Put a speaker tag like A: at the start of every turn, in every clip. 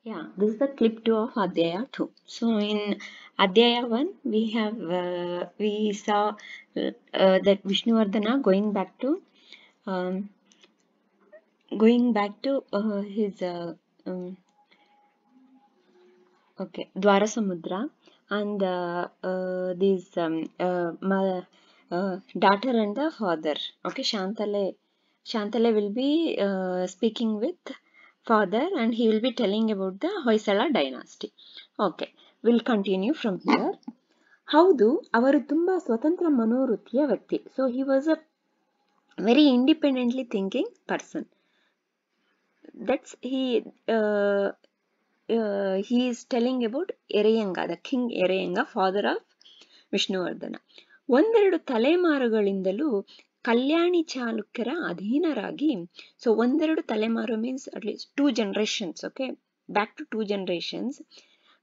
A: Yeah, this is the clip 2 of Adhyaaya 2. So in Adhyaaya 1, we saw that Vishnuvardhana um, going back to his Dwarasamudra, and these daughter and the father. Okay, Shantale will be speaking with father, and he will be telling about the Hoysala dynasty. Okay, we'll continue from here. ಹೌದು, ಅವರು ತುಂಬಾ ಸ್ವತಂತ್ರ ಮನೋವೃತ್ತಿಯ ವ್ಯಕ್ತಿ. So he was a very independently thinking person. That's he is telling about Ereyanga, the king Ereyanga, father of Vishnuvardhan. ಒಂದೆರಡು ತಲೆಮಾರುಗಳಿಂದಲೂ ಕಲ್ಯಾಣಿ ಚಾಲುಕ್ಯರ ಅಧೀನರಾಗಿ, so ಒಂದೆರಡು ತಲೆಮಾರು means at least 2 generations, okay, back to 2 generations,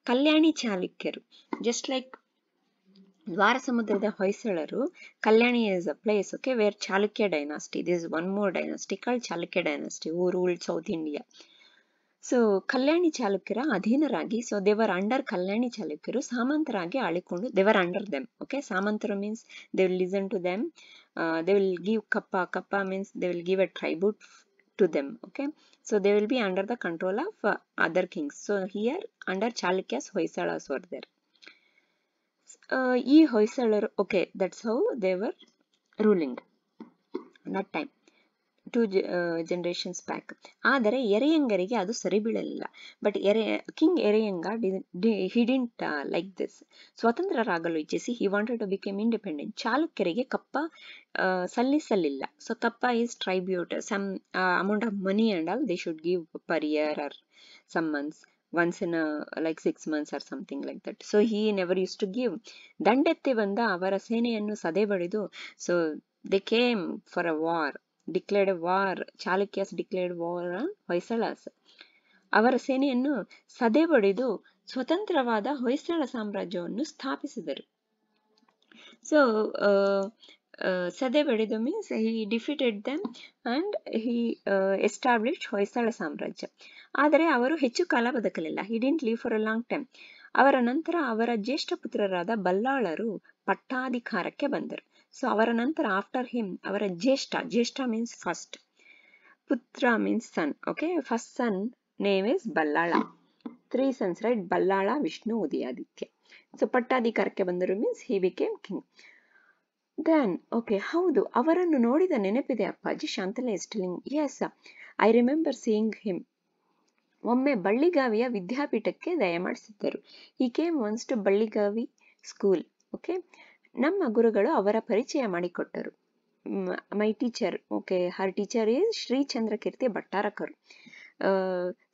A: Kalyani ಚಾಲುಕ್ಯರು, ಜಸ್ಟ್ ಲೈಕ್ ದ್ವಾರಸಮುದ್ರದ ಹೊಯ್ಸಳರು, Kalyani is a place, okay, where Chalukya dynasty, this is one more dynasty called Chalukya dynasty who ruled South India. So Kalyani ಚಾಲುಕ್ಯರ ಅಧೀನರಾಗಿ, ಸೊ ದೇವರ್ under ಕಲ್ಯಾಣಿ ಚಾಲುಕ್ಯರು, ಸಾಮಂತರಾಗಿ ಆಳಿಕೊಂಡು, they were under them, okay. ಸಾಮಂತರು means they will listen to them, they will give ಕಪ್ಪ means they will give a tribute to them, okay. So they will be under the control of other kings. So here under Chalukyas, Hoysalas were there. ಈ ಹೊಯ್ಸಳರು, okay, that's how they were ruling that time, 2 generations back. ಆದರೆ ಎರೆಯಂಗರಿಗೆ ಅದು ಸರಿ ಬೀಳಲಿಲ್ಲ. But king Ereyanga he didn't like this. ಸ್ವತಂತ್ರರಾಗಲು ಇಚ್ಛಿಸಿ he wanted to become independent. ಚಾಲುಕ್ಯರಿಗೆ ಕಪ್ಪ ಸಲ್ಲಿಸಲಿಲ್ಲ. ಸೊ ಕಪ್ಪ is tribute, some amount of money and all they should give per year or some months, once in like 6 months or something like that. So he never used to give. ದಂಡೆತ್ತಿ ಬಂದ ಅವರ ಸೇನೆಯನ್ನು ಸದೆಬಡಿದು, so they came for a war, declared a war. Chalukyas declared war on Hoysalas. ಅವರ ಸೇನೆಯನ್ನು ಸದೆಬಡಿದು ಸ್ವತಂತ್ರವಾದ ಹೊಯ್ಸಳ ಸಾಮ್ರಾಜ್ಯವನ್ನು ಸ್ಥಾಪಿಸಿದರು. So ಸದೆಬಡಿದು means he defeated them and he established Hoysala ಸಾಮ್ರಾಜ್ಯ. ಆದರೆ ಅವರು ಹೆಚ್ಚು ಕಾಲ ಬದುಕಲಿಲ್ಲ. he didn't live for a long time. ಅವರ ನಂತರ ಅವರ ಜ್ಯೇಷ್ಠ ಪುತ್ರರಾದ ಬಲ್ಲಾಳರು ಪಟ್ಟಾಧಿಕಾರಕ್ಕೆ ಬಂದರು. ಸೊ ಅವರ ನಂತರ ಆಫ್ಟರ್ ಹಿಮ್ ಅವರ ಜ್ಯೇಷ್ಠ ಮೀನ್ಸ್ ಫಸ್ಟ್, ಪುತ್ರ means son, okay. First son name is Ballala. 3 sons, right? Ballala, Vishnu, Udayaditya. So ಪಟ್ಟಾಧಿಕಾರಕ್ಕೆ ಬಂದರು means he became king. Then okay, ಹೌದು, ಅವರನ್ನು ನೋಡಿದ ನೆನಪಿದೆ ಅಪ್ಪಾಜಿ. Shantala is telling, yes, I remember seeing him. ಒಮ್ಮೆ ಬಳ್ಳಿಗಾವಿಯ ವಿದ್ಯಾಪೀಠಕ್ಕೆ ದಯಮಾಡಿಸಿದ್ದರು. he came once to Balligavi school, okay. ನಮ್ಮ ಗುರುಗಳು ಅವರ ಪರಿಚಯ ಮಾಡಿಕೊಟ್ಟರು. My teacher, okay, her teacher is Shri Chandrakirti ಭಟ್ಟಾರಕರು.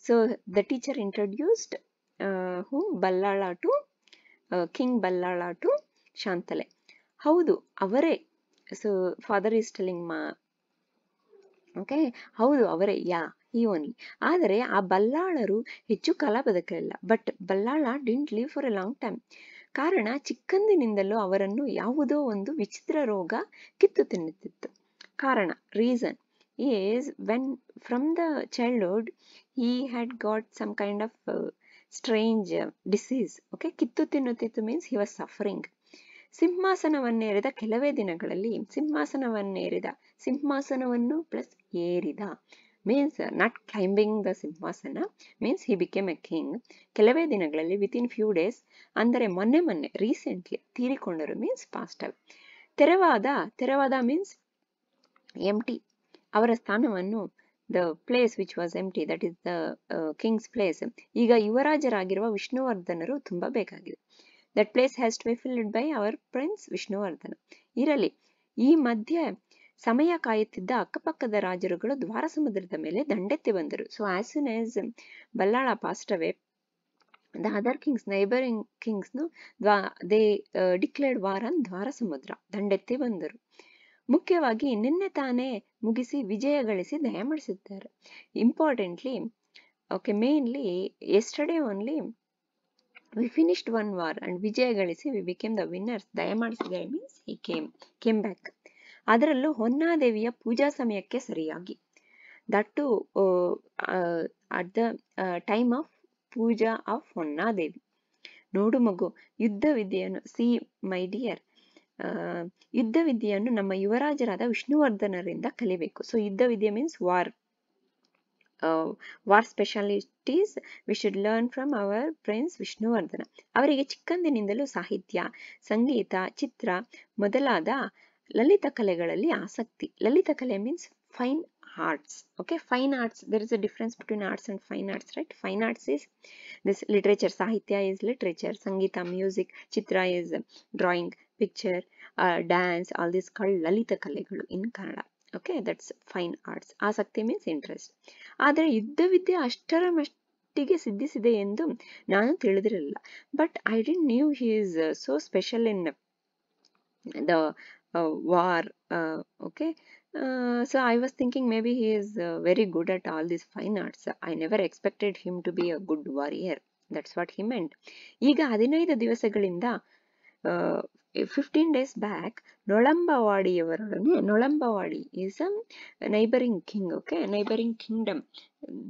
A: So the teacher introduced Ballala to king Ballala to Shantala. ಹೌದು, ಅವರೇ. So father is telling okay, ಹೌದು ಅವರೇ, ಯಾ, ಈ ಓನ್ಲಿ. ಆದರೆ ಆ ಬಲ್ಲಾಳರು ಹೆಚ್ಚು ಕಾಲ ಬದುಕಲಿಲ್ಲ. But Ballala didn't live for a long time. ಕಾರಣ, ಚಿಕ್ಕಂದಿನಿಂದಲೂ ಅವರನ್ನು ಯಾವುದೋ ಒಂದು ವಿಚಿತ್ರ ರೋಗ ಕಿತ್ತು ತಿನ್ನುತ್ತಿತ್ತು. ಕಾರಣ, reason is when from the childhood he had got some kind of strange disease, okay. ಕಿತ್ತು ತಿನ್ನುತ್ತಿತ್ತು ಮೀನ್ಸ್ he was suffering. ಸಿಂಹಾಸನವನ್ನೇರಿದ ಕೆಲವೇ ದಿನಗಳಲ್ಲಿ, ಸಿಂಹಾಸನವನ್ನು ಪ್ಲಸ್ ಏರಿದ means not climbing the ಸಿಂಹಾಸನ means he became a king. ಕೆಲವೇ ದಿನಗಳಲ್ಲಿ, within few days, ಅಂದರೆ ಮೊನ್ನೆ ರೀಸೆಂಟ್ಲಿ ತೀರಿಕೊಂಡರು ಮೀನ್ಸ್ ಪಾಸ್ಟ್ away. ತೆರವಾದ ಮೀನ್ಸ್ ಎಂಟಿ. ಅವರ ಸ್ಥಾನವನ್ನು, the place which was empty, that is the king's place, ಈಗ ಯುವರಾಜರಾಗಿರುವ ವಿಷ್ಣುವರ್ಧನರು ತುಂಬ ಬೇಕಾಗಿದೆ. that place has to be filled by our prince Vishnuvardhan. ಇರಲಿ, ಈ ಮಧ್ಯೆ ಸಮಯ ಕಾಯುತ್ತಿದ್ದ ಅಕ್ಕಪಕ್ಕದ ರಾಜರುಗಳು ದ್ವಾರಸಮುದ್ರದ ಮೇಲೆ ದಂಡೆತ್ತಿ ಬಂದರು. So as soon as Ballala passed away, the other kings, neighboring kings, they declared war on Dwarasamudra, ದಂಡೆತ್ತಿ ಬಂದರು. ಮುಖ್ಯವಾಗಿ ನಿನ್ನೆ ತಾನೇ ಮುಗಿಸಿ ವಿಜಯ ಗಳಿಸಿ ದಯಮಾಡಿಸಿದ್ದಾರೆ. Importantly, okay, mainly yesterday only we finished one war and ವಿಜಯ ಗಳಿಸಿ we became the winners. ದಯಮಾಡಿಸಿದ್ದಾರೆ ಮೀನ್ಸ್ he came back. ಅದರಲ್ಲೂ ಹೊನ್ನಾದೇವಿಯ ಪೂಜಾ ಸಮಯಕ್ಕೆ ಸರಿಯಾಗಿ, that to at the time of puja of Honnadevi. ನೋಡು ಮಗು, ಯುದ್ಧ ವಿದ್ಯೆಯನ್ನು, ಸಿ ಮೈ ಡಿಯರ್, ಯುದ್ಧ ವಿದ್ಯೆಯನ್ನು ನಮ್ಮ ಯುವರಾಜರಾದ ವಿಷ್ಣುವರ್ಧನರಿಂದ ಕಲಿಬೇಕು. ಸೊ ಯುದ್ಧ ವಿದ್ಯೆ means war. War specialities we should learn from our prince Vishnuvardhana. ಅವರಿಗೆ ಚಿಕ್ಕಂದಿನಿಂದಲೂ ಸಾಹಿತ್ಯ, ಸಂಗೀತ, ಚಿತ್ರ ಮೊದಲಾದ ಲಲಿತ ಕಲೆಗಳಲ್ಲಿ ಆಸಕ್ತಿ. ಲಲಿತ ಕಲೆ means fine arts. Okay, fine arts, there is a difference between arts and fine arts, right? Fine arts is this literature, sahitya is literature, sangeeta music, chitra is drawing, picture, dance, all these called lalita kalegalu in Kannada. Okay, that's fine arts. ಆಸಕ್ತಿ means interest. ಆದರೆ ಯುದ್ಧ ವಿದ್ಯೆ ಅಷ್ಟರ ಮಟ್ಟಿಗೆ ಸಿದ್ಧಿಸಿದೆ ಎಂದು ನಾನು ತಿಳಿದಿರಲಿಲ್ಲ. But I didn't new he is so special in the war. Okay, so I was thinking maybe he is very good at all these fine arts. I never expected him to be a good warrior. That's what he meant. ಈಗ 15 ದಿವಸಗಳಿಂದ 15 days back, ನೊಳಂಬವಾಡಿಯವರೊಡನೆ, ನೊಳಂಬವಾಡಿ is a neighboring king, okay, neighboring kingdom.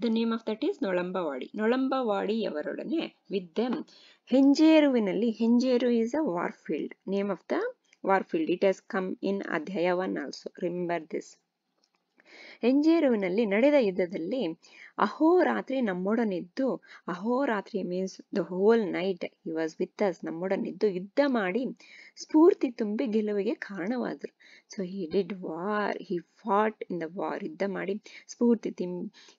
A: The name of that is ನೊಳಂಬವಾಡಿ. ನೊಳಂಬವಾಡಿಯವರೊಡನೆ with them, ಹೆಂಜೇರುವಿನಲ್ಲಿ, Henjeru is a war field, name of the war field. It has come in Adhyaaya 1 also. Remember this. ಹೆಂಜೇರುವಿನಲ್ಲಿ ನಡೆದ ಯುದ್ಧದಲ್ಲಿ ಅಹೋರಾತ್ರಿ ನಮ್ಮೊಡನಿದ್ದು, ಅಹೋರಾತ್ರಿ means the whole night he was with us, ನಮ್ಮೊಡನಿದ್ದು ಯುದ್ಧ ಮಾಡಿ ಸ್ಫೂರ್ತಿ ತುಂಬಿ ಗೆಲುವಿಗೆ ಕಾರಣವಾದರು. So he did war, he fought in the war, ಯುದ್ಧ ಮಾಡಿ ಸ್ಫೂರ್ತಿ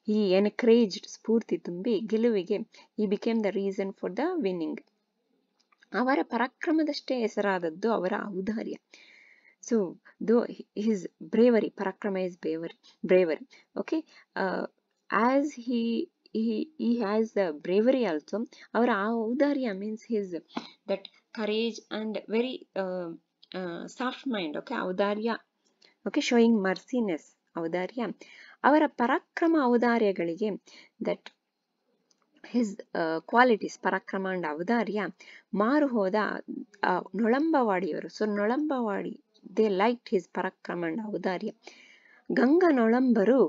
A: ಹಿ ಎನ್ಕರೇಜ್ಡ್, ಸ್ಫೂರ್ತಿ ತುಂಬಿ ಗೆಲುವಿಗೆ, he became the reason for the winning. ಅವರ ಪರಾಕ್ರಮದಷ್ಟೇ ಹೆಸರಾದದ್ದು ಅವರ ಔದಾರ್ಯ. ಸೊ ದೋ ಹಿಸ್ ಬ್ರೇವರಿ, ಪರಾಕ್ರಮ is bravery. Okay, as he has the bravery also. ಅವರ ಔದಾರ್ಯ means his that courage and very soft mind. Okay, ಔದಾರ್ಯ, okay, showing merciness, ಔದಾರ್ಯ. ಅವರ ಪರಾಕ್ರಮ ಔದಾರ್ಯಗಳಿಗೆ, that his qualities, ಪರಾಕ್ರಮ and ಔದಾರ್ಯ ಮಾರು ಹೋದ ನೊಳಂಬವಾಡಿಯವರು. So Nolambavadi, they liked his ಪರಾಕ್ರಮ and ಔದಾರ್ಯ. ಗಂಗ ನೊಳಂಬರು,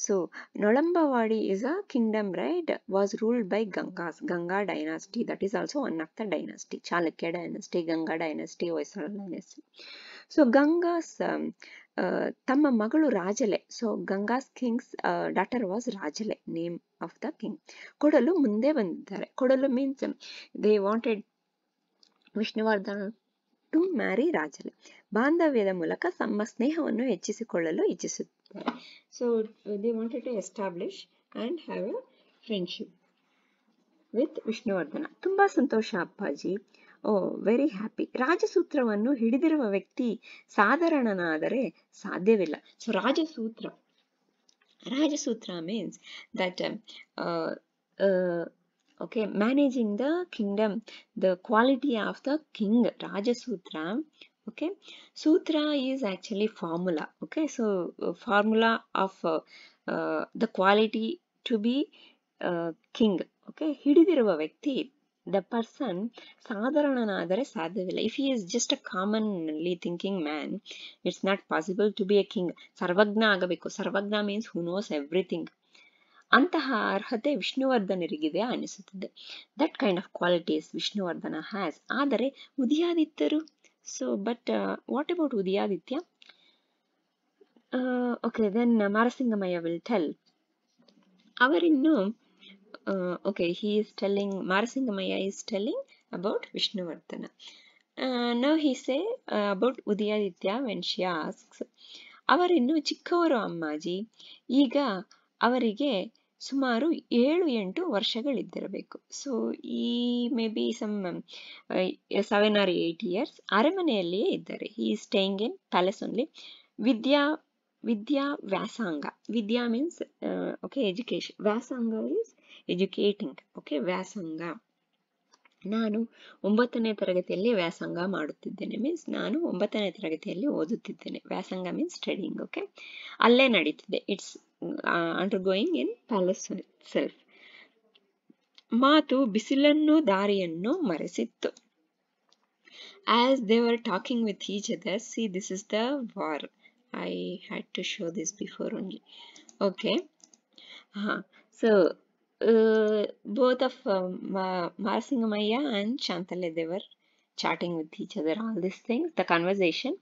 A: so Nolambavadi is a kingdom, right, was ruled by Gangas, Ganga dynasty. That is also one of the dynasty, Chalukya dynasty, Ganga dynasty, Hoysala dynasty. So Ganga's ತಮ್ಮ ಮಗಳು Rajale. So Ganga's king's daughter was Rajale, name of the king. ಕೊಡಲು ಮುಂದೆ ಬಂದಿದ್ದಾರೆ. ಕೊಡಲು means they wanted Vishnuvardhan to marry Rajale. ಬಾಂಧವ್ಯದ ಮೂಲಕ ತಮ್ಮ ಸ್ನೇಹವನ್ನು ಹೆಚ್ಚಿಸಿಕೊಳ್ಳಲು ಇಚ್ಛಿಸುತ್ತಾರೆ. So they wanted to establish and have a friendship with Vishnuvardhana. ತುಂಬಾ ಸಂತೋಷ ಅಪ್ಪಾಜಿ, ಓ ವೆರಿ ಹ್ಯಾಪಿ. ರಾಜಸೂತ್ರವನ್ನು ಹಿಡಿದಿರುವ ವ್ಯಕ್ತಿ ಸಾಧಾರಣನಾದರೆ ಸಾಧ್ಯವಿಲ್ಲ. ಸೊ ರಾಜಸೂತ್ರ means that okay, managing the kingdom, the quality of the king. Rajasutra, okay, sutra is actually formula. Okay, so formula of the quality to be king. Okay, ಹಿಡಿದಿರುವ ವ್ಯಕ್ತಿ, the person ಸಾಧಾರಣನಾದರೆ ಸಾಧ್ಯವಿಲ್ಲ. if he is just a commonly thinking man, it's not possible to be a king. ಸರ್ವಜ್ಞ ಆಗಬೇಕು. ಸರ್ವಜ್ಞ means who knows everything. ಅಂತಹ ಅರ್ಹತೆ ವಿಷ್ಣುವರ್ಧನರಿಗಿದೆ ಅನಿಸುತ್ತದೆ. That kind of qualities Vishnuvardhana has. ಆದರೆ ಉದಯಾದಿತ್ಯರು, so but what about Udayaditya? Okay, then Marasingamayya will tell. ಅವರಿನ್ನು okay, he is telling, Marasingamaya is telling about Vishnuvardhana. Now he say about Udayaditya when she asks, ಅವರಿನ್ನು ಚಿಕ್ಕವರು ಅಮ್ಮಾಜಿ, ಈಗ ಅವರಿಗೆ ಸುಮಾರು 7-8 ವರ್ಷಗಳಿದ್ದಿರಬೇಕು. ಸೊ ಈ maybe some 7 or 8 years ಅರಮನೆಯಲ್ಲಿಯೇ ಇದ್ದಾರೆ. he is staying in palace only. ವಿದ್ಯಾ ವ್ಯಾಸಂಗ. ವಿದ್ಯಾ means okay, education. ವ್ಯಾಸಂಗ is educating. okay, ವ್ಯಾಸಂಗ. ನಾನು 9ನೇ ತರಗತಿಯಲ್ಲಿ ವ್ಯಾಸಂಗ ಮಾಡುತ್ತಿದ್ದೇನೆ ಮೀನ್ಸ್ ನಾನು 9ನೇ ತರಗತಿಯಲ್ಲಿ ಓದುತ್ತಿದ್ದೇನೆ. ವ್ಯಾಸಂಗ ಮೀನ್ಸ್ ಸ್ಟಡಿಂಗ್. ಓಕೆ, ಅಲ್ಲೇ ನಡೀತಿದೆ. It's undergoing in palace self. ಮಾತು ಬಿಸಿಲನ್ನು ದಾರಿಯನ್ನು ಮರೆಸಿತ್ತು. as they were talking with each other, see, this is the war. I had to show this before only. Okay, so both of Marasingamaya and Shantale, they were chatting with each other, all these things, the conversation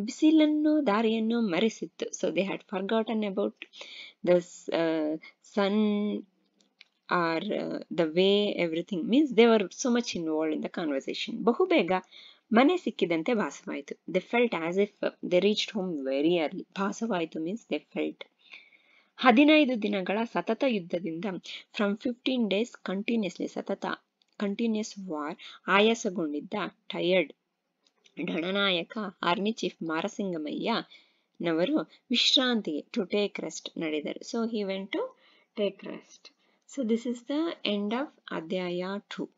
A: ಬಿಸಿಲನ್ನು ದಾರಿಯನ್ನು ಮರೆಸಿತ್ತು. So they had forgotten about the sun or the way everything, means they were so much involved in the conversation. ಬಹುಬೇಗ ಮನೆ ಸಿಕ್ಕಿದಂತೆ ಭಾಸವಾಯಿತು. They felt as if they reached home very early. ಭಾಸವಾಯಿತು means they felt. 15 ದಿನಗಳ ಸತತ ಯುದ್ಧದಿಂದ from 15 days continuously continuous war ಆಯಾಸಗೊಂಡಿದ್ದ tired ರಣನಾಯಕ army chief ಮಾರಸಿಂಗಮಯ್ಯನವರು ವಿಶ್ರಾಂತಿಗೆ to take rest ನಡೆದರು. So he went to take rest. So this is the end of ಅಧ್ಯಾಯ 2.